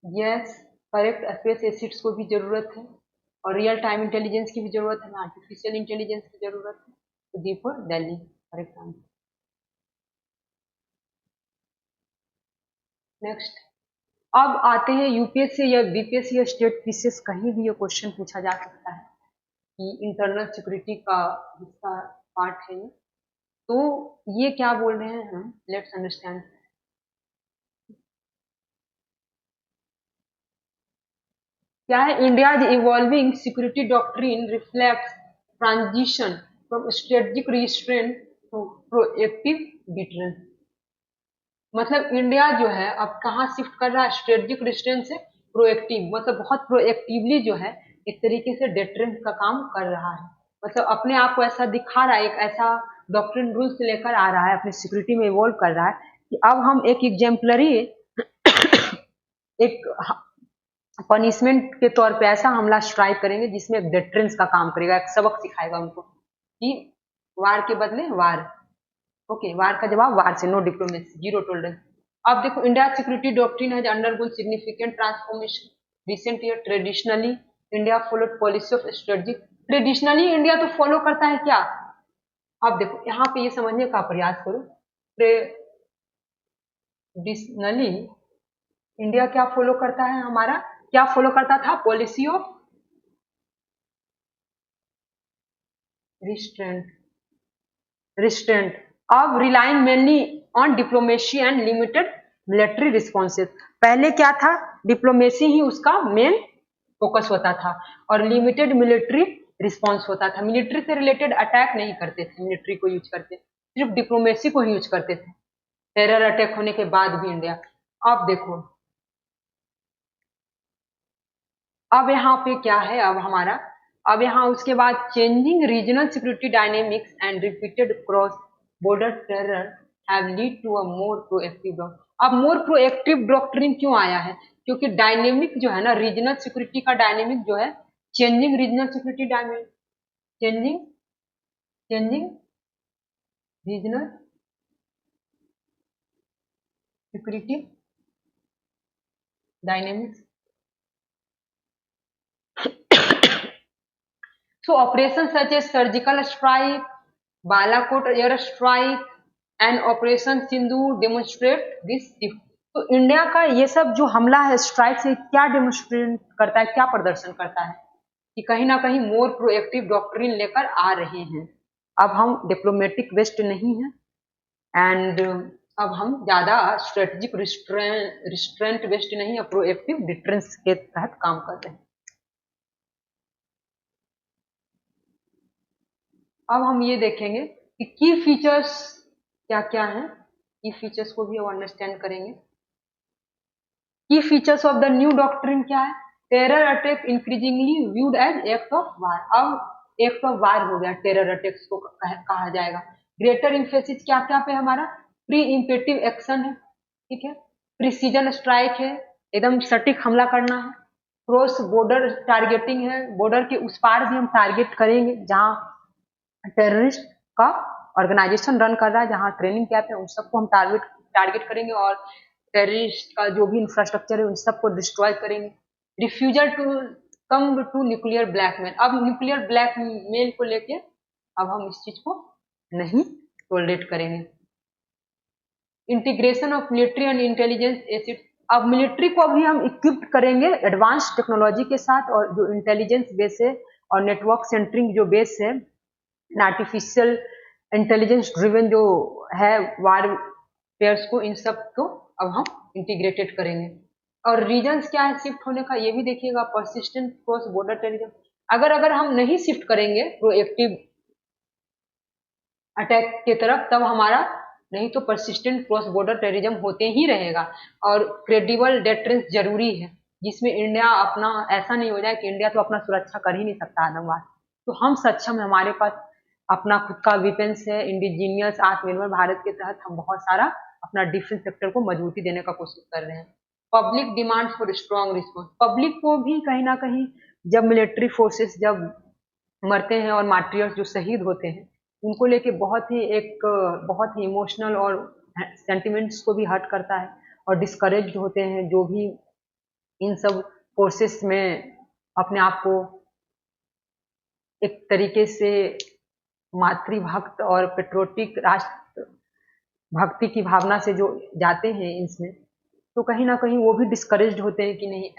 yes correct, space assets को भी जरूरत है, और रियल टाइम इंटेलिजेंस की भी जरूरत है, आर्टिफिशियल इंटेलिजेंस की जरूरत है। तो D for Delhi correct answer. Next, अब आते हैं यूपीएससी या बीपीएससी या स्टेट पीसीएस, कहीं भी ये क्वेश्चन पूछा जा सकता है कि इंटरनल सिक्योरिटी का हिस्सा पार्ट है ये। तो ये क्या बोल रहे हैं हम, लेट्स अंडरस्टैंड। क्या है, India evolving security doctrine reflects transition from strategic restraint to proactive deterrence. मतलब इंडिया जो है अब कहाँ शिफ्ट कर रहा है, स्ट्रेटेजिक रिस्ट्रेंट से प्रोएक्टिव, मतलब बहुत प्रोएक्टिवली जो है एक तरीके से डिटरेंस का काम कर रहा है। मतलब अपने आप को ऐसा दिखा रहा है, एक ऐसा डॉक्ट्रिन रूल्स लेकर आ रहा है, अपनी सिक्योरिटी में इवॉल्व कर रहा है कि अब हम एक एग्जाम्पलरी एक पनिशमेंट के तौर पे ऐसा हमला स्ट्राइक करेंगे जिसमें एक डिटरेंस का काम करेगा, एक सबक सिखाएगा उनको कि वार के बदले वार, ओके, वार का जवाब वार से, नो डिप्लोमेसी, जीरो टॉलरेंस। अब देखो, India security doctrine has undergone significant transformation recent year. Traditionally India followed policy of strategy, traditionally India तो फॉलो करता है क्या। अब देखो यहाँ पे ये समझने का प्रयास करो, ट्रेडिशनली इंडिया क्या फॉलो करता है, हमारा क्या फॉलो करता था, पॉलिसी ऑफ रिस्ट्रेंट, रिस्ट्रेंट। अब relying mainly on diplomacy and limited military responses. पहले क्या था, डिप्लोमेसी ही उसका मेन फोकस होता था और लिमिटेड मिलिट्री रिस्पॉन्स होता था। मिलिट्री से रिलेटेड अटैक नहीं करते थे, मिलिट्री को यूज करते, सिर्फ डिप्लोमेसी को ही यूज करते थे टेरर अटैक होने के बाद भी इंडिया। अब देखो, अब यहाँ पे क्या है, अब हमारा, अब यहाँ उसके बाद changing regional security dynamics and repeated cross border terror have lead to a more proactive. अब मोर प्रोएक्टिव डॉक्ट्रिन क्यों आया है? क्योंकि डायनेमिक जो है ना, रीजनल सिक्योरिटी का डायनेमिक जो है, changing regional security dynamic, changing changing regional security dynamics. So operations such as surgical strike, Balakot air strike and Operation Sindhu demonstrate this shift. तो इंडिया का ये सब जो हमला है स्ट्राइक से क्या डेमोन्स्ट्रेट करता है, क्या प्रदर्शन करता है कि कहीं ना कहीं मोर प्रोएक्टिव डॉक्ट्रिन लेकर आ रहे हैं। अब हम डिप्लोमेटिक वेस्ट नहीं है एंड अब हम ज्यादा स्ट्रेटेजिक रिस्ट्रेंट वेस्ट नहीं है, प्रोएक्टिव डिफरेंस के तहत काम कर रहे हैं। अब हम ये देखेंगे कि की फीचर्स क्या क्या हैं, की फीचर्स को भी अब अंडरस्टैंड करेंगे। Key features of the new doctrine क्या है? Terror attack increasingly viewed as act of war. अब एक्ट ऑफ वार हो गया, टेरर अटैक्स को कहा जाएगा। ग्रेटर इम्फेसिस क्या क्या पे हमारा? प्री इम्पेटिव एक्शन है, ठीक है, प्रिसीजन स्ट्राइक है, एकदम सटीक हमला करना है, क्रॉस बॉर्डर टारगेटिंग है, बॉर्डर के उस पार भी हम टारगेट करेंगे जहां टेररिस्ट का ऑर्गेनाइजेशन रन कर रहा है, जहां ट्रेनिंग कैंप है, उन सबको हम टारगेट करेंगे और टेररिस्ट का जो भी इंफ्रास्ट्रक्चर है उन सबको डिस्ट्रॉय करेंगे। Refusal to come to nuclear blackmail. अब न्यूक्लियर ब्लैकमेल को लेके अब हम इस चीज को नहीं टॉलरेट करेंगे। Integration of military and intelligence acid. अब मिलिट्री को भी हम इक्विप्ड करेंगे एडवांस टेक्नोलॉजी के साथ, और जो इंटेलिजेंस बेस है और नेटवर्क सेंटरिंग जो बेस है, आर्टिफिशियल इंटेलिजेंस ड्रिवन जो है वारफेयर्स को, इन सब को अब हम इंटीग्रेटेड करेंगे। और रीजन्स क्या है शिफ्ट होने का, ये भी देखिएगा। परसिस्टेंट क्रॉस बॉर्डर टेररिज्म, अगर हम नहीं शिफ्ट करेंगे प्रोएक्टिव अटैक की तरफ, तब हमारा नहीं तो परसिस्टेंट क्रॉस बॉर्डर टेररिज्म होते ही रहेगा। और क्रेडिबल डेटरेंस जरूरी है, जिसमें इंडिया अपना, ऐसा नहीं हो जाए कि इंडिया तो अपना सुरक्षा कर ही नहीं सकता आतंकवाद, तो हम सक्षम है, हमारे पास अपना खुद का डिफेंस है। इंडिजीनियस आत्मनिर्भर भारत के तहत हम बहुत सारा अपना डिफेंस सेक्टर को मजबूती देने का कोशिश कर रहे हैं। Public demand for strong response. Public को भी कहीं ना कहीं, जब मिलिट्री फोर्सेस जब मरते हैं और मार्टियर्स जो शहीद होते हैं, उनको लेके बहुत ही इमोशनल और सेंटिमेंट्स को भी हर्ट करता है और डिस्करेज होते हैं जो भी इन सब फोर्सेस में अपने आप को एक तरीके से मातृभक्त और पेट्रोटिक राष्ट्र भक्ति की भावना से जो जाते हैं इसमें, तो कहीं ना कहीं वो भी डिस्करेज्ड होते हैं कि नहीं,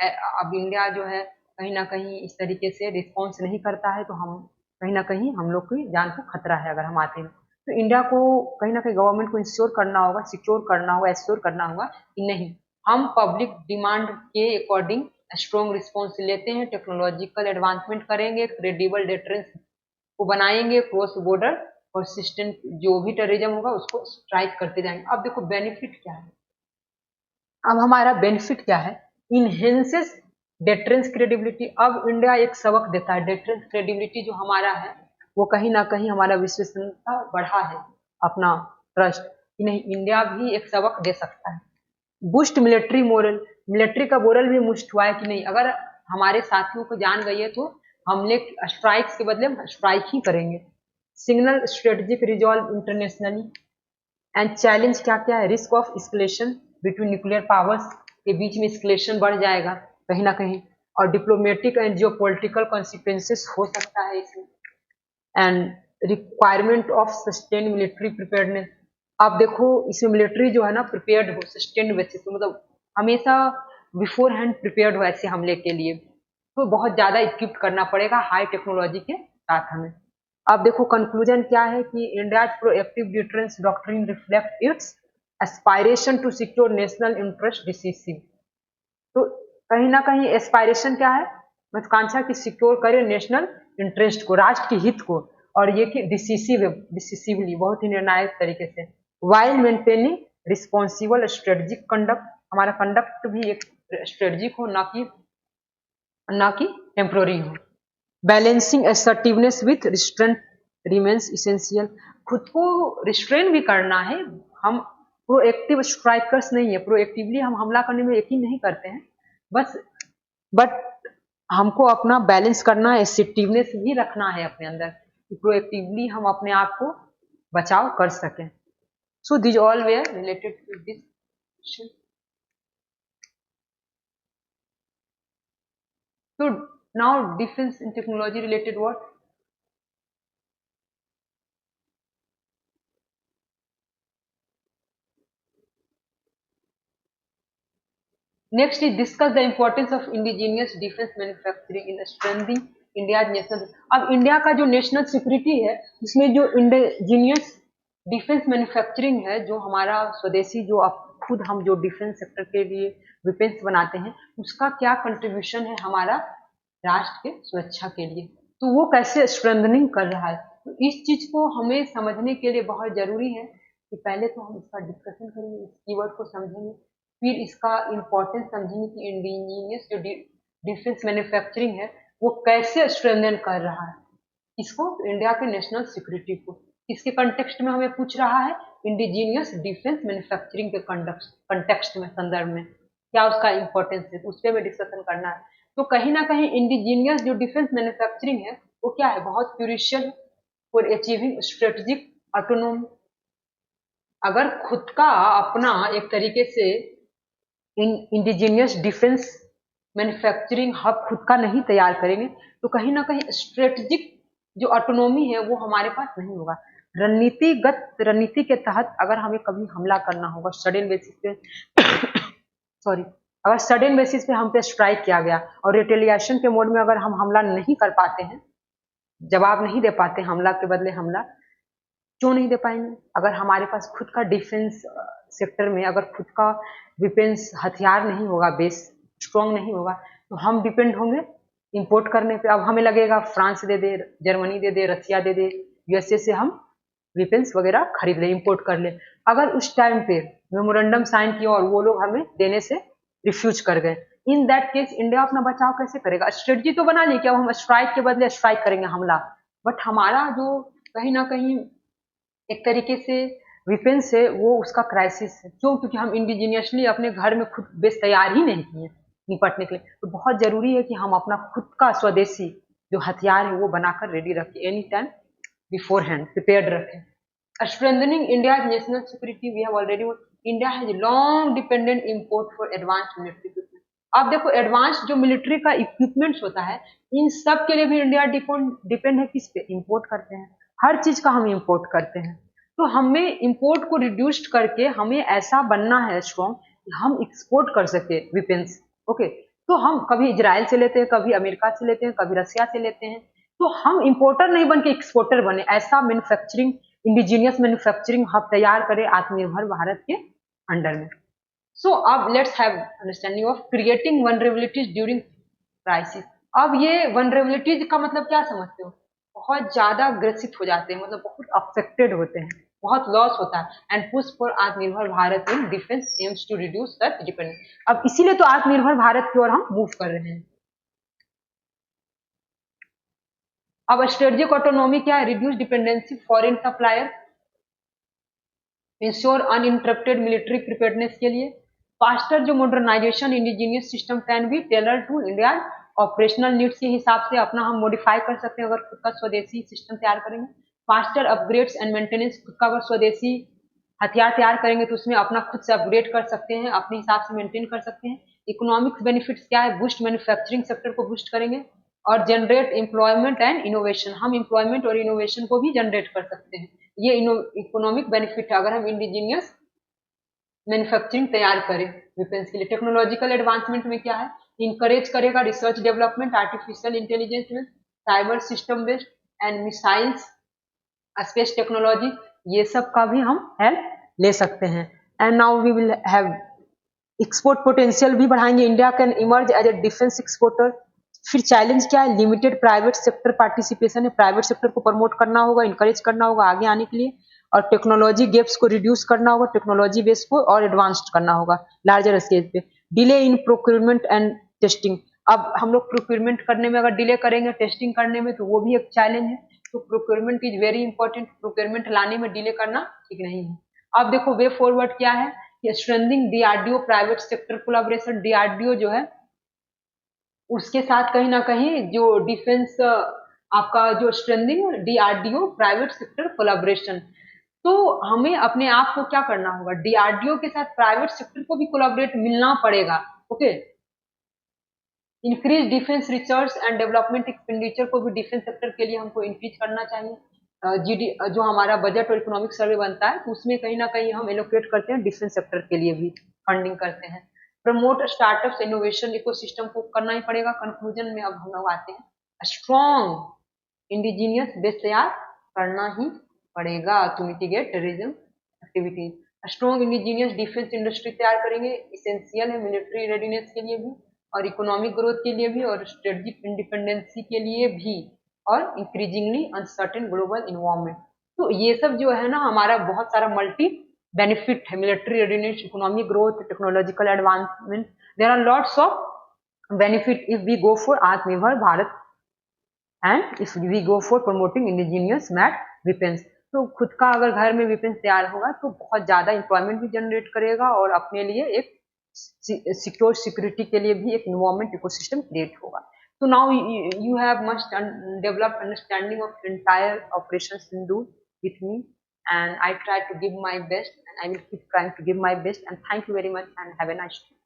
अब इंडिया जो है कहीं ना कहीं इस तरीके से रिस्पॉन्स नहीं करता है, तो हम कहीं ना कहीं हम लोग की जान को खतरा है अगर हम आते हैं। तो इंडिया को कहीं ना कहीं गवर्नमेंट को इंश्योर करना होगा, सिक्योर करना होगा, एश्योर करना होगा कि नहीं, हम पब्लिक डिमांड के अकॉर्डिंग स्ट्रॉन्ग रिस्पॉन्स लेते हैं, टेक्नोलॉजिकल एडवांसमेंट करेंगे, क्रेडिबल डिफरेंस को बनाएंगे, क्रॉस बॉर्डर परसिस्टेंट जो भी टेररिज्म होगा उसको स्ट्राइक करते जाएंगे। अब देखो बेनिफिट क्या है, अब हमारा बेनिफिट क्या है? Enhances deterrence credibility. अब इंडिया एक सबक देता है, डेटरेंस क्रेडिबिलिटी जो हमारा है वो कहीं ना कहीं हमारा विश्वसनीयता बढ़ा है, अपना ट्रस्ट कि नहीं, इंडिया भी एक सबक दे सकता है। बूस्ट मिलिट्री मोरल, मिलिट्री का मोरल भी बूस्ट हुआ है कि नहीं, अगर हमारे साथियों को जान गई है तो हमले स्ट्राइक्स के बदले हम स्ट्राइक ही करेंगे। Signal strategic resolve internationally and challenge क्या क्या है? Risk of escalation between nuclear powers के बीच में एस्केलेशन बढ़ जाएगा कहीं ना कहीं, और डिप्लोमेटिक एंड जियोपॉलिटिकल कॉन्सिक्वेंसेस हो सकता है इसमें। And requirement of sustain military preparedness. आप देखो इसमें मिलिट्री जो है ना प्रिपेयर्ड हो, सस्टेन बेसिस, मतलब हमेशा बिफोर हैंड प्रिपेयर्ड हो ऐसे हमले के लिए, तो बहुत ज्यादा इक्विप करना पड़ेगा हाई टेक्नोलॉजी के साथ हमें। अब देखो कंक्लूजन क्या है कि India proactive difference doctrine reflect its aspiration to secure national interest decisive. तो कहीं ना कहीं एस्पायरेशन क्या है महत्वाकांक्षा की सिक्योर करे नेशनल इंटरेस्ट को, राष्ट्र के हित को, और ये कि डिसिसिवली बहुत ही निर्णायक तरीके से, while maintaining responsible strategic conduct, हमारा कंडक्ट भी एक स्ट्रेटेजिक हो, ना कि टेम्पोररी हो। Balancing assertiveness with restraint remains essential, खुद को रिस्ट्रेन भी करना है, हम प्रोएक्टिव स्ट्राइकर्स नहीं है, प्रोएक्टिवली हम हमला करने में यकीन नहीं करते हैं, बस बट हमको अपना बैलेंस करना है, असर्टिवनेस भी रखना है अपने अंदर कि प्रोएक्टिवली हम अपने आप को बचाव कर सकें। So this all were related to this. So now defense and technology related what? Next is discuss the importance of indigenous defense manufacturing in strengthening India's national। अब इंडिया का जो नेशनल सिक्योरिटी है उसमें जो इंडिजीनियस डिफेंस मैन्युफैक्चरिंग है, जो हमारा स्वदेशी, जो अब खुद हम जो डिफेंस सेक्टर के लिए वेपन्स बनाते हैं, उसका क्या कंट्रीब्यूशन है हमारा राष्ट्र के सुरक्षा के लिए, तो वो कैसे स्ट्रेंथनिंग कर रहा है। तो इस चीज को हमें समझने के लिए बहुत जरूरी है कि पहले तो हम इसका डिस्कशन करेंगे, इस कीवर्ड को समझेंगे, फिर इसका इम्पोर्टेंस समझेंगे कि इंडिजीनियस जो डिफेंस मैन्युफैक्चरिंग है वो कैसे स्ट्रेंथन कर रहा है इसको, इंडिया के नेशनल सिक्योरिटी को। इसके कंटेक्स्ट में हमें पूछ रहा है इंडिजीनियस डिफेंस मैन्युफैक्चरिंग के कंटेक्स्ट में, संदर्भ में क्या उसका इंपॉर्टेंस है, उस पर डिस्कशन करना है। तो कहीं ना कहीं इंडिजीनियस जो डिफेंस मैन्युफैक्चरिंग है वो क्या है, बहुत crucial for achieving strategic autonomy. अगर खुद का अपना एक तरीके से इंडिजीनियस डिफेंस मैन्युफैक्चरिंग हब खुद का नहीं तैयार करेंगे तो कहीं ना कहीं स्ट्रेटेजिक जो ऑटोनोमी है वो हमारे पास नहीं होगा। रणनीति के तहत अगर हमें कभी हमला करना होगा सडन बेसिस पे सॉरी, अगर सडन बेसिस पे हम पे स्ट्राइक किया गया और रिटेलिएशन के मोड में अगर हम हमला नहीं कर पाते हैं, जवाब नहीं दे पाते, हमला के बदले हमला क्यों नहीं दे पाएंगे? अगर हमारे पास खुद का डिफेंस सेक्टर में अगर खुद का डिफेंस हथियार नहीं होगा, बेस स्ट्रॉन्ग नहीं होगा, तो हम डिपेंड होंगे इंपोर्ट करने पे। अब हमें लगेगा फ्रांस दे दे, जर्मनी दे दे, रसिया दे दे, यूएसए से हम डिफेंस वगैरह खरीद ले, इंपोर्ट कर ले। अगर उस टाइम पे मेमोरेंडम साइन किया और वो लोग हमें देने से रिफ्यूज कर गए, इन दैट केस इंडिया अपना बचाव कैसे करेगा? स्ट्रेटजी तो बना ली कि अब हम स्ट्राइक के बदले स्ट्राइक करेंगे, हमला, बट हमारा जो कहीं ना कहीं एक तरीके से डिफेंस है वो उसका क्राइसिस है। क्यों? क्योंकि हम इंडिजीनियसली अपने घर में खुद बेस तैयार ही नहीं किए निपटने के लिए। तो बहुत जरूरी है कि हम अपना खुद का स्वदेशी जो हथियार है वो बनाकर रेडी रखें, any time beforehand prepared रखें। Strengthening India national security, we have already, India has long dependent import for advance military equipment. अब देखो एडवांस जो मिलिट्री का इक्विपमेंट्स होता है इन सब के लिए भी इंडिया डिपेंड है किस पे? इंपोर्ट करते हैं, हर चीज का हम इंपोर्ट करते हैं। तो हमें इंपोर्ट को रिड्यूस करके हमें ऐसा बनना है स्ट्रॉन्ग कि हम एक्सपोर्ट कर सके वेपन्स। ओके, तो हम कभी इजराइल से लेते हैं, कभी अमेरिका से लेते हैं, कभी रसिया से लेते हैं, तो हम इंपोर्टर नहीं बन के एक्सपोर्टर बने। ऐसा मैन्युफैक्चरिंग इंडिजीनियस मैन्युफैक्चरिंग हब तैयार करे आत्मनिर्भर भारत के अंडर में। सो अब let's have understanding of creating vulnerabilities during crisis. अब ये वनरेबिलिटीज का मतलब क्या समझते हो? बहुत ज्यादा ग्रसित हो जाते हैं, मतलब बहुत अफेक्टेड होते हैं, बहुत लॉस होता है। And push for Atmanirbhar Bharat in defence aims to reduce such dependence. अब इसीलिए तो आत्मनिर्भर भारत की ओर हम मूव कर रहे हैं। अब स्ट्रेटेजिक ऑटोनॉमी क्या है? Reduce dependency foreign supplier, ensure uninterrupted military preparedness के लिए, फास्टर जो modernisation indigenous system can be tailor to India operational needs के हिसाब से अपना हम मॉडिफाई कर सकते हैं अगर खुद का स्वदेशी सिस्टम तैयार करेंगे। फास्टर अपग्रेड्स एंड मेंटेनेंस, खुद का अगर स्वदेशी हथियार तैयार करेंगे तो उसमें अपना खुद से अपग्रेड कर सकते हैं, अपने हिसाब से मेंटेन कर सकते हैं। इकोनॉमिक्स बेनिफिट्स क्या है? बूस्ट मैन्युफैक्चरिंग सेक्टर को बूस्ट करेंगे और जनरेट एम्प्लॉयमेंट एंड इनोवेशन, हम एम्प्लॉयमेंट और इनोवेशन को भी जनरेट कर सकते हैं। ये इकोनॉमिक बेनिफिट है अगर हम इंडिजीनियस मैन्युफैक्चरिंग तैयार करें वेपन्स के लिए। टेक्नोलॉजिकल एडवांसमेंट में क्या है? इंकरेज करेगा रिसर्च डेवलपमेंट, आर्टिफिशियल इंटेलिजेंस में, cyber system based and missiles, space technology, ये सब का भी हम हेल्प ले सकते हैं। And now we will have export potential भी बढ़ाएंगे। India can emerge as a defence exporter फिर चैलेंज क्या है, लिमिटेड प्राइवेट सेक्टर पार्टिसिपेशन है, प्राइवेट सेक्टर को प्रमोट करना होगा, इंकरेज करना होगा आगे आने के लिए, और टेक्नोलॉजी गैप्स को रिड्यूस करना होगा, टेक्नोलॉजी बेस को और एडवांस्ड करना होगा लार्जर स्केल पे। Delay in procurement and testing, अब हम लोग प्रोक्यूरमेंट करने में अगर डिले करेंगे टेस्टिंग करने में तो वो भी एक चैलेंज है। तो procurement is very important, procurement लाने में डिले करना ठीक नहीं है। अब देखो वे फॉरवर्ड क्या है, strengthening DRDO private sector collaboration, DRDO जो है उसके साथ कहीं ना कहीं जो डिफेंस आपका जो strengthening DRDO private sector collaboration, तो हमें अपने आप को क्या करना होगा, डीआरडीओ के साथ प्राइवेट सेक्टर को भी कोलैबोरेट मिलना पड़ेगा। Okay, increase defence research and development expenditure को भी डिफेंस सेक्टर के लिए हमको इंक्रीज करना चाहिए। जीडी जो हमारा बजट और इकोनॉमिक सर्वे बनता है तो उसमें कहीं ना कहीं हम एलोकेट करते हैं डिफेंस सेक्टर के लिए भी फंडिंग करते हैं। प्रमोट स्टार्टअप्स इनोवेशन इकोसिस्टम को करना ही पड़ेगा। कंक्लूजन में अब हम लोग आते हैं, स्ट्रॉन्ग इंडिजीनियस बेस तैयार करना ही पड़ेगा to mitigate terrorism activities. Strong indigenous defence industry तैयार करेंगे, इसेंशियल है मिलिट्री रेडीनेस के लिए भी और इकोनॉमिक ग्रोथ के लिए भी और स्ट्रेटेजिक इंडिपेंडेंसी के लिए भी और इंक्रीजिंगली अनसर्टेन ग्लोबल इन्वायरमेंट। तो ये सब जो है ना हमारा बहुत सारा मल्टी बेनिफिट है, military readiness, economic growth, technological advancement, there are lots of benefit if we go for Atmanirbhar Bharat and if we go for promoting indigenous made weapons. तो खुद का अगर घर में वेपन्स तैयार होगा तो बहुत ज्यादा एम्प्लॉयमेंट भी जनरेट करेगा और अपने लिए एक सिक्योर सिक्योरिटी के लिए भी एक इन्वायरमेंट इकोसिस्टम क्रिएट होगा। तो now you have must develop understanding of entire operation Sindhu with me, and I try to give my best and I will keep trying to give my best, and thank you very much and have a nice day.